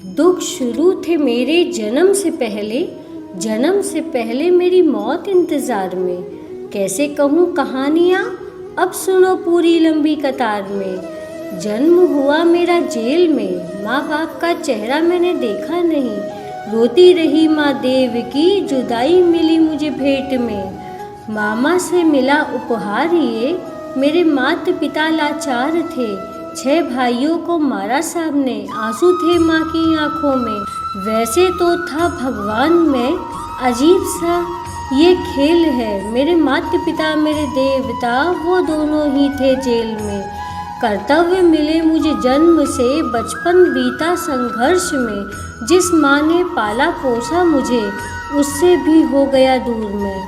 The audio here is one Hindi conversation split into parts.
दुख शुरू थे मेरे जन्म से पहले मेरी मौत इंतज़ार में। कैसे कहूँ कहानियाँ, अब सुनो पूरी लंबी कतार में। जन्म हुआ मेरा जेल में, माँ बाप का चेहरा मैंने देखा नहीं। रोती रही माँ देव की, जुदाई मिली मुझे भेंट में। मामा से मिला उपहार ये, मेरे माता पिता लाचार थे। 6 भाइयों को मारा साहब ने, आंसू थे माँ की आंखों में। वैसे तो था भगवान में, अजीब सा ये खेल है। मेरे माता पिता मेरे देवता, वो दोनों ही थे जेल में। कर्तव्य मिले मुझे जन्म से, बचपन बीता संघर्ष में। जिस माँ ने पाला पोसा मुझे, उससे भी हो गया दूर मैं।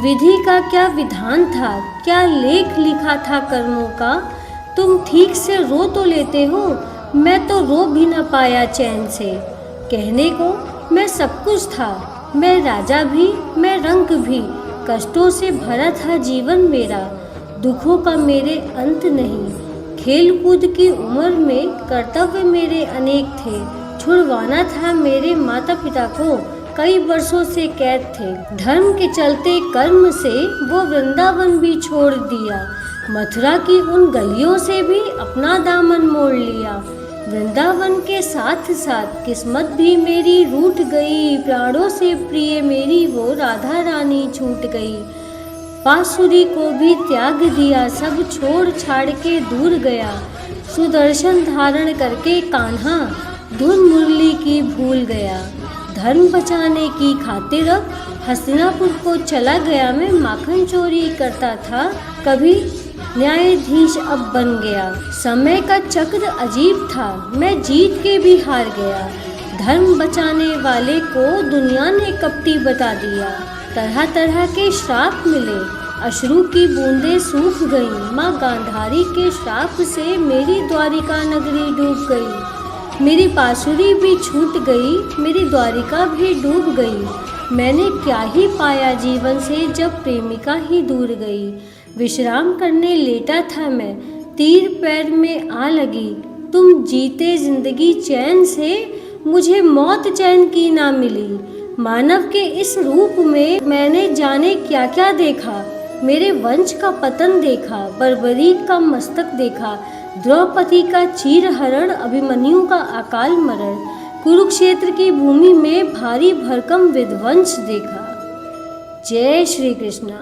विधि का क्या विधान था, क्या लेख लिखा था कर्मों का। तुम ठीक से रो तो लेते हो, मैं तो रो भी न पाया चैन से। कहने को मैं सब कुछ था, मैं राजा भी, मैं रंक भी। कष्टों से भरा था जीवन मेरा, दुखों का मेरे अंत नहीं। खेल कूद की उम्र में कर्तव्य मेरे अनेक थे। छुड़वाना था मेरे माता पिता को, कई वर्षों से कैद थे। धर्म के चलते कर्म से वो वृंदावन भी छोड़ दिया। मथुरा की उन गलियों से भी अपना दामन मोड़ लिया। वृंदावन के साथ साथ किस्मत भी मेरी रूठ गई। प्राणों से प्रिय मेरी वो राधा रानी छूट गई। बांसुरी को भी त्याग दिया, सब छोड़ छाड़ के दूर गया। सुदर्शन धारण करके कान्हा धुन मुरली की भूल गया। धर्म बचाने की खातिर हस्तिनापुर को चला गया मैं। माखन चोरी करता था कभी, न्यायाधीश अब बन गया। समय का चक्र अजीब था, मैं जीत के भी हार गया। धर्म बचाने वाले को दुनिया ने कपटी बता दिया। तरह तरह के श्राप मिले, अश्रु की बूंदें सूख गईं। माँ गांधारी के श्राप से मेरी द्वारिका नगरी डूब गई। मेरी बांसुरी भी छूट गई, मेरी द्वारिका भी डूब गई। मैंने क्या ही पाया जीवन से, जब प्रेमिका ही दूर गई। विश्राम करने लेटा था मैं, तीर पैर में आ लगी। तुम जीते जिंदगी चैन से, मुझे मौत चैन की ना मिली। मानव के इस रूप में मैंने जाने क्या क्या देखा। मेरे वंश का पतन देखा, बर्बरीक का मस्तक देखा, द्रौपदी का चीरहरण, अभिमन्यु का अकाल मरण। कुरुक्षेत्र की भूमि में भारी भरकम विध्वंस देखा। जय श्री कृष्ण।